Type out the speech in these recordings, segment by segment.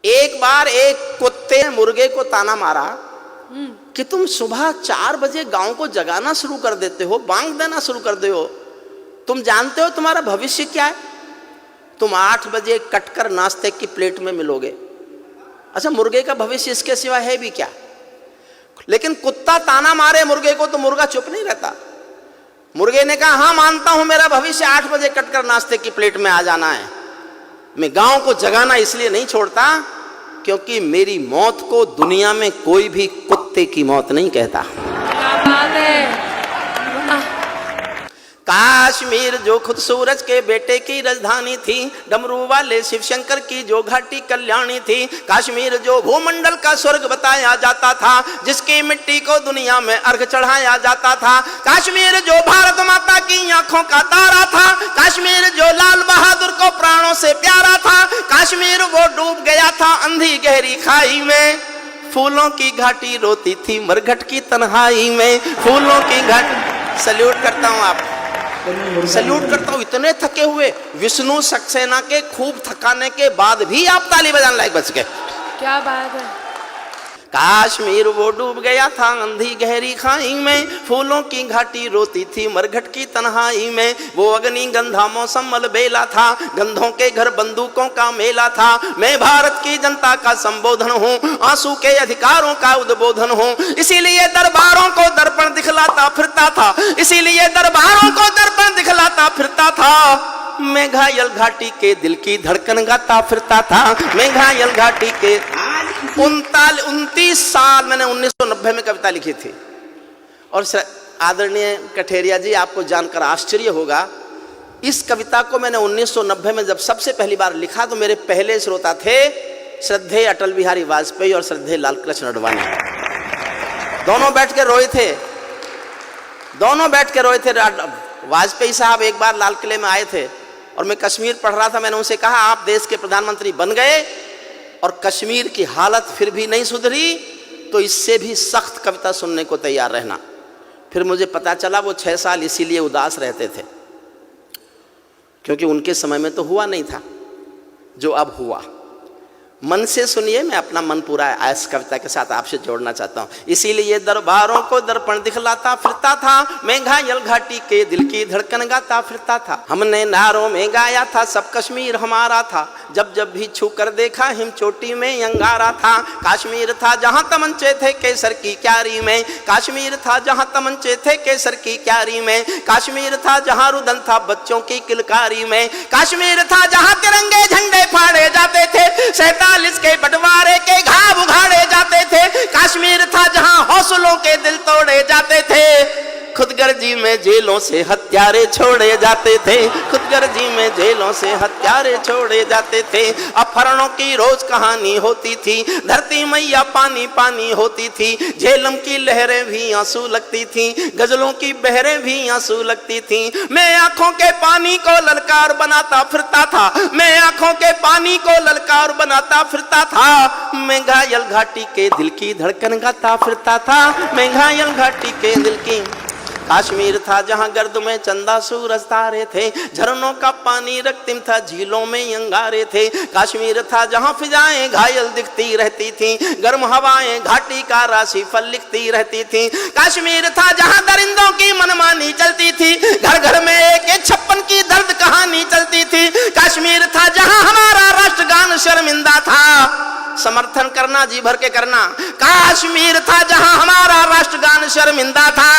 एक बार एक कुत्ते ने मुर्गे को ताना मारा कि तुम सुबह 4 बजे गांव को जगाना शुरू कर देते हो, बांग देना शुरू कर दे हो, तुम जानते हो तुम्हारा भविष्य क्या है? तुम 8 बजे कटकर नाश्ते की प्लेट में मिलोगे। अच्छा, मुर्गे का भविष्य इसके सिवा है भी क्या? लेकिन कुत्ता ताना मारे मुर्गे को तो मुर्गा चुप नहीं रहता। मुर्गे ने कहा, हाँ मानता हूं मेरा भविष्य 8 बजे कटकर नाश्ते की प्लेट में आ जाना है। मैं गांव को जगाना इसलिए नहीं छोड़ता क्योंकि मेरी मौत को दुनिया में कोई भी कुत्ते की मौत नहीं कहता। क्या बात है। काश्मीर जो खुद सूरज के बेटे की राजधानी थी, डमरू वाले शिव शंकर की जो घाटी कल्याणी थी, काश्मीर जो भूमंडल का स्वर्ग बताया जाता था, जिसकी मिट्टी को दुनिया में अर्घ चढ़ाया जाता था, काश्मीर जो भारत माता की आंखों का तारा था, काश्मीर जो लाल बहादुर को प्राणों से प्यारा था, काश्मीर वो डूब गया था अंधी गहरी खाई में, फूलों की घाटी रोती थी मरघट की तन्हाई में, फूलों की घाटी। सल्यूट करता हूं आप, सल्यूट करता हूं। इतने थके हुए विष्णु सक्सेना के खूब थकाने के बाद भी आप ताली बजाने लायक बच गए। क्या बात है। काश्मीर वो डूब गया था अंधी गहरी खाई में, फूलों की घाटी रोती थी मरघट की तन्हाई में, वो अग्नि गंधा मौसम अलबेला था, गंधों के घर बंदूकों का मेला था, मैं भारत की जनता का संबोधन हूँ, आंसू के अधिकारों का उद्बोधन हूँ, इसीलिए दरबारों को दर्पण दिखलाता फिरता था, इसीलिए दरबारों को दर्पण दिखलाता फिरता था, मैं घायल घाटी के दिल की धड़कन गाता फिरता था, मैं घायल घाटी के 29 साल मैंने 1990 में कविता लिखी थी। और आदरणीय कठेरिया जी, आपको जानकर आश्चर्य होगा, इस कविता को मैंने 1990 में जब सबसे पहली बार लिखा तो मेरे पहले श्रोता थे श्रद्धेय अटल बिहारी वाजपेयी और श्रद्धेय लाल कृष्ण अडवाणी। दोनों बैठ के रोए थे, दोनों बैठ के रोए थे। वाजपेयी साहब एक बार लाल किले में आए थे और मैं कश्मीर पढ़ रहा था। मैंने उनसे कहा, आप देश के प्रधानमंत्री बन गए और कश्मीर की हालत फिर भी नहीं सुधरी तो इससे भी सख्त कविता सुनने को तैयार रहना। फिर मुझे पता चला वो 6 साल इसीलिए उदास रहते थे क्योंकि उनके समय में तो हुआ नहीं था जो अब हुआ। मन से सुनिए, मैं अपना मन पूरा इस कविता के साथ आपसे जोड़ना चाहता हूँ। इसीलिए दरबारों को दर्पण दिखलाता फिरता था, मैं घायल घाटी के दिल की धड़कन गाता फिरता था, हमने नारों में गाया था सब कश्मीर हमारा था, जब जब भी छू कर देखा हिम चोटी में अंगारा था, काश्मीर था जहाँ तमंचे थे केसर की क्यारी में, काश्मीर था जहाँ तमंचे थे केसर की क्यारी में, काश्मीर था जहाँ रुदन था बच्चों की किलकारी में, काश्मीर था जहाँ तिरंगे झंडे फाड़े जाते थे, 47 के बंटवारे के घाव उघाड़े जाते थे, काश्मीर था जहां हौसलों के दिल तोड़े जाते थे, खुदगर्जी में जेलों से हत्यारे छोड़े जाते थे, खुदगर्जी में जेलों से हत्यारे छोड़े जाते थे, अपहरणों की रोज कहानी होती थी, धरती मैया पानी पानी होती थी, झेलम की लहरें भी आंसू लगती थी, गजलों की बहरें भी आंसू लगती थी, मैं आंखों के पानी को ललकार बनाता फिरता था, मैं आंखों के पानी को ललकार बनाता फिरता था, मैं घायल घाटी के दिल की धड़कन गाता फिरता था, मैं घायल घाटी के दिल की। काश्मीर था जहां गर्द में चंदा सूरज तारे थे, झरनों का पानी रक्तिम था झीलों में अंगारे थे, काश्मीर था जहां फिजाएं घायल दिखती रहती थी, गर्म हवाएं घाटी का राशि फल लिखती रहती थी, काश्मीर था जहां दरिंदों की मनमानी चलती थी, घर घर में एक 56 की दर्द कहानी चलती थी, काश्मीर था जहां हमारा राष्ट्रगान शर्मिंदा था, समर्थन करना जी भर के करना, काश्मीर था जहां हमारा राष्ट्रगान शर्मिंदा था,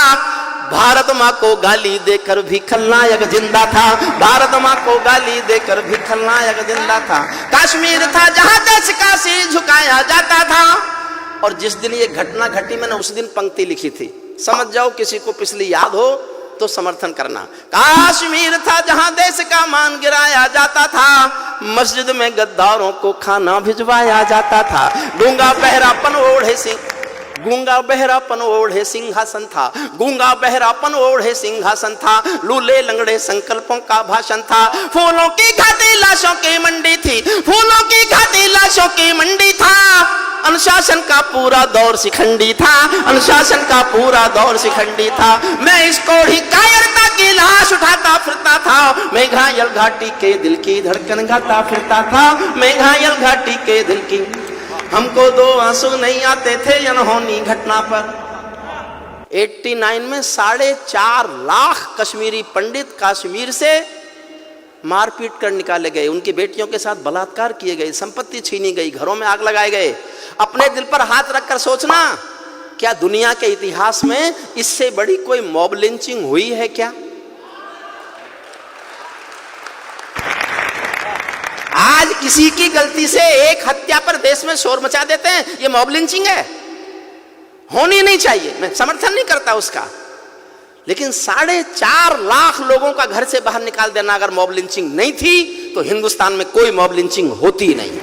भारत माँ को गाली देकर भी खलनायक जिंदा था, भारत माँ को गाली देकर भी खलनायक जिंदा था, काश्मीर था जहाँ देश का सिर झुकाया जाता था। और जिस दिन ये घटना घटी मैंने उस दिन पंक्ति लिखी थी, समझ जाओ किसी को पिछली याद हो तो समर्थन करना। काश्मीर था जहाँ देश का मान गिराया जाता था, मस्जिद में गद्दारों को खाना भिजवाया जाता था, गूंगा बहरापन ओढ़े सिंह, गूंगा बहरापन ओढ़े सिंहासन था, गूंगा बहरापन ओढ़े सिंहासन था, लूले लंगड़े संकल्पों का भाषण था, फूलों की घाटी लाशों की मंडी थी, फूलों की घाटी लाशों की मंडी था, अनुशासन का पूरा दौर शिखंडी था, अनुशासन का पूरा दौर शिखंडी था। मैं इसको ही कायरता की लाश उठाता फिरता था, मैं घायल घाटी के दिल की धड़कन गाता फिरता था, मैं घायल घाटी के दिल की। हमको दो आंसू नहीं आते थे अनहोनी घटना पर। 89 में 4.5 लाख कश्मीरी पंडित कश्मीर से मारपीट कर निकाले गए, उनकी बेटियों के साथ बलात्कार किए गए, संपत्ति छीनी गई, घरों में आग लगाए गए। अपने दिल पर हाथ रखकर सोचना, क्या दुनिया के इतिहास में इससे बड़ी कोई मॉब लिंचिंग हुई है क्या? आज किसी की गलती से एक हत्या पर देश में शोर मचा देते हैं, ये मॉब लिंचिंग है, होनी नहीं चाहिए। मैं समर्थन नहीं करता उसका, लेकिन 4.5 लाख लोगों का घर से बाहर निकाल देना अगर मॉब लिंचिंग नहीं थी तो हिंदुस्तान में कोई मॉब लिंचिंग होती नहीं।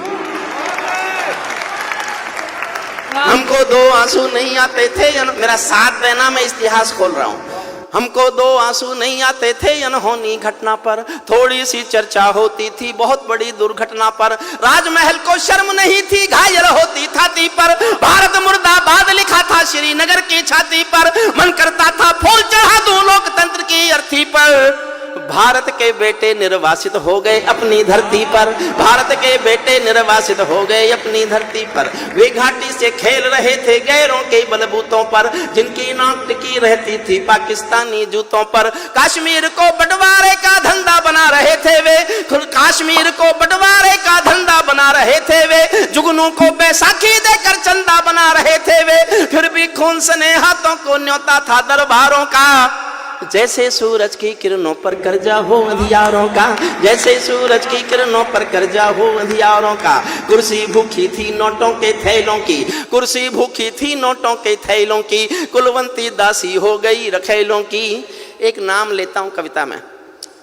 हमको दो आंसू नहीं आते थे, मेरा साथ देना, मैं इतिहास खोल रहा हूं। हमको दो आंसू नहीं आते थे अनहोनी घटना पर, थोड़ी सी चर्चा होती थी बहुत बड़ी दुर्घटना पर। राजमहल को शर्म नहीं थी, घायल होती छाती पर, भारत मुर्दाबाद लिखा था श्रीनगर की छाती पर। मन करता था फूल चढ़ा दूं लोकतंत्र की अर्थी पर। भारत के बेटे निर्वासित हो गए अपनी धरती पर, भारत के बेटे निर्वासित हो गए अपनी धरती पर। वे घाटी से खेल रहे थे गैरों के बलबूतों पर, जिनकी नाक टिकी रहती थी पाकिस्तानी जूतों पर। कश्मीर को बंटवारे का धंधा बना रहे थे वे, कश्मीर को बंटवारे का धंधा बना रहे थे वे। जुगनू को बैसाखी देकर चंदा बना रहे थे वे, फिर भी खून सने हाथों को न्योता था दरबारों का। जैसे सूरज की किरणों पर कर्जा हो अंधियारों का, जैसे सूरज की किरणों पर कर्जा हो अंधियारों का। कुर्सी भूखी थी नोटों के थैलों की, कुर्सी भूखी थी नोटों के थैलों की। कुलवंती दासी हो गई रखेलों की। एक नाम लेता हूं कविता में,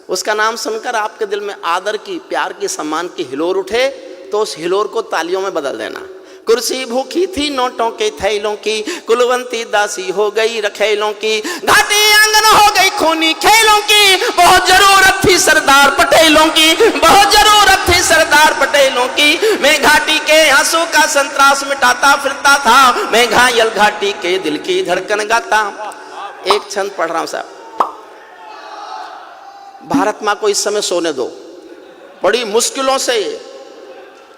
उसका नाम सुनकर आपके दिल में आदर की, प्यार की, सम्मान की हिलोर उठे तो उस हिलोर को तालियों में बदल देना। कुर्सी भूखी थी नोटों के थैलों की, कुलवंती दासी हो गई रखेलों की। घाटी आंगन हो गई खूनी खेलों की, बहुत जरूरत थी सरदार पटेलों की, बहुत जरूरत थी सरदार पटेलों की। मैं घाटी के आंसू का संतरास मिटाता फिरता था, मैं घायल घाटी के दिल की धड़कन गाता। एक छंद पढ़ रहा हूं साहब। भारत मां को इस समय सोने दो, बड़ी मुश्किलों से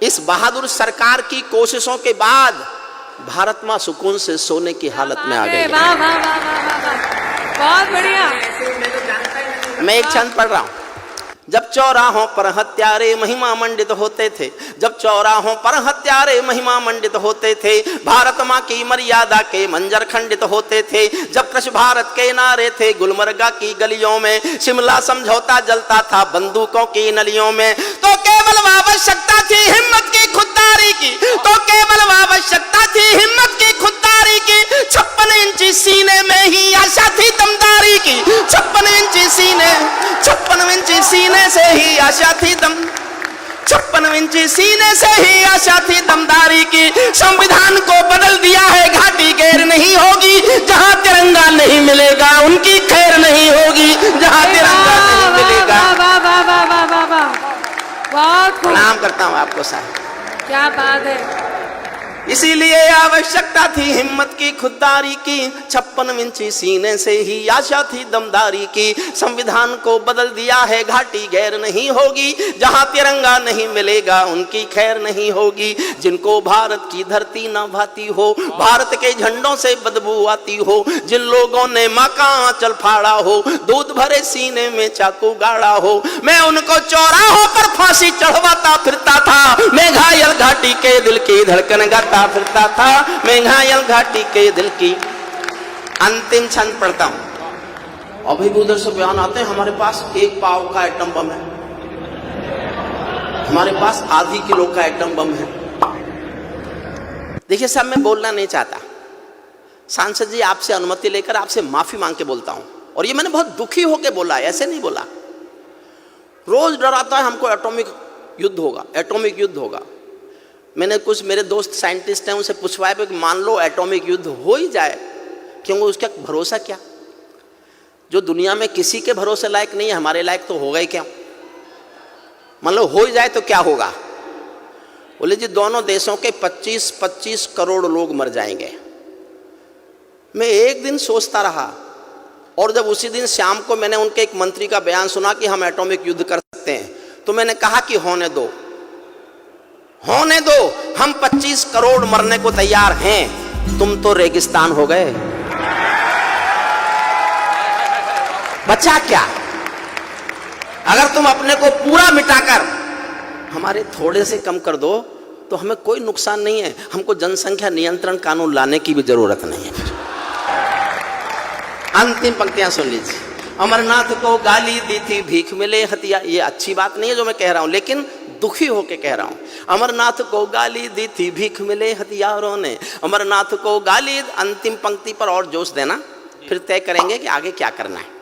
इस बहादुर सरकार की कोशिशों के बाद भारत मां सुकून से सोने की हालत में आ गई। वाह वाह वाह वाह वाह, बहुत बढ़िया। मैं एक छंद पढ़ रहा हूं। जब चौराहों पर हत्यारे महिमा मंडित होते थे, जब चौराहों पर हत्यारे महिमा मंडित होते थे, भारत मां की मर्यादा के मंजर खंडित होते थे। जब कृष भारत के नारे थे गुलमर्गा की गलियों में, शिमला समझौता जलता था बंदूकों की नलियों में। तो केवल आवश्यकता थी हिम्मत की खुददारी की, तो केवल आवश्यकता थी हिम्मत की खुददारी की। 56 इंची सीने में ही आशा थी दमदारी की, 56 इंची सीने, 56 इंची सीने से ही आशा थी दम, 56 इंची सीने से ही आशा थी दमदारी की। संविधान को बदल दिया है घाटी गैर नहीं होगी, जहां तिरंगा नहीं मिलेगा उनकी खैर नहीं होगी, जहां तिरंगा नहीं मिलेगा। वाह वाह वाह वाह वाह वाह, बहुत प्रणाम करता हूं आपको साहब, क्या बात है। इसीलिए आवश्यकता थी हिम्मत की खुददारी की, 56 इंची सीने से ही आशा थी दमदारी की। संविधान को बदल दिया है घाटी गैर नहीं होगी, जहां तिरंगा नहीं मिलेगा उनकी खैर नहीं होगी। जिनको भारत की धरती न भाती हो, भारत के झंडों से बदबू आती हो, जिन लोगों ने मां का आंचल फाड़ा हो, दूध भरे सीने में चाकू गाड़ा हो, मैं उनको चौराहों पर फांसी चढ़वाता फिरता था। मैं घायल घाटी के दिल की धड़कन गाता फिरता था, मैं घायल घाटी के दिल की। अंतिम छंद पढ़ता हूं। अभी भी उधर से बयान आते हैं हमारे पास 1 पाव का एटम बम है, हमारे पास आधी किलो का एटम बम है। देखिए साहब, मैं बोलना नहीं चाहता, सांसद जी आपसे अनुमति लेकर आपसे माफी मांग के बोलता हूं, और ये मैंने बहुत दुखी होकर बोला, ऐसे नहीं बोला। रोज डराता है हमको एटॉमिक युद्ध होगा, एटॉमिक युद्ध होगा। मैंने कुछ मेरे दोस्त साइंटिस्ट हैं उनसे पूछवाया कि मान लो एटॉमिक युद्ध हो ही जाए, क्योंकि उसका भरोसा क्या? जो दुनिया में किसी के भरोसे लायक नहीं है, हमारे लायक तो होगा ही क्या? मान लो हो ही जाए तो क्या होगा? बोले जी दोनों देशों के 25-25 करोड़ लोग मर जाएंगे। मैं एक दिन सोचता रहा, और जब उसी दिन शाम को मैंने उनके एक मंत्री का बयान सुना कि हम एटॉमिक युद्ध कर सकते हैं, तो मैंने कहा कि होने दो, होने दो, हम 25 करोड़ मरने को तैयार हैं, तुम तो रेगिस्तान हो गए, बचा क्या? अगर तुम अपने को पूरा मिटाकर हमारे थोड़े से कम कर दो तो हमें कोई नुकसान नहीं है, हमको जनसंख्या नियंत्रण कानून लाने की भी जरूरत नहीं है। फिर अंतिम पंक्तियां सुन लीजिए। अमरनाथ को गाली दी थी भीख मिले हथिया, ये अच्छी बात नहीं है जो मैं कह रहा हूं, लेकिन दुखी होके कह रहा हूं। अमरनाथ को गाली दी थी भीख मिले हथियारों ने, अमरनाथ को गाली। अंतिम पंक्ति पर और जोश देना, फिर तय करेंगे कि आगे क्या करना है।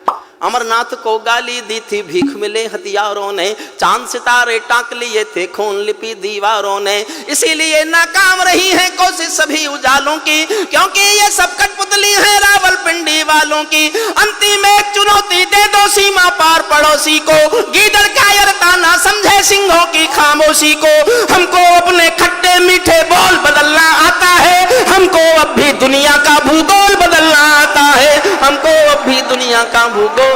अमरनाथ को गाली दी थी भीख मिले हथियारों ने, चांद सितारे टांक लिए थे खून लिपि दीवारों ने, इसीलिए नाकाम रही है कोशिश सभी उजालों की, क्योंकि ये सब कठपुतली है रावलपिंडी वालों की। अंतिम एक चुनौती दे दो सीमा पार पड़ोसी को, गीदड़ कायरता ना समझे सिंहों की खामोशी को। हमको अपने खट्टे मीठे बोल बदलना आता है, हमको अब भी दुनिया का भूगोल बदलना आता है, हमको अब भी दुनिया का भूगोल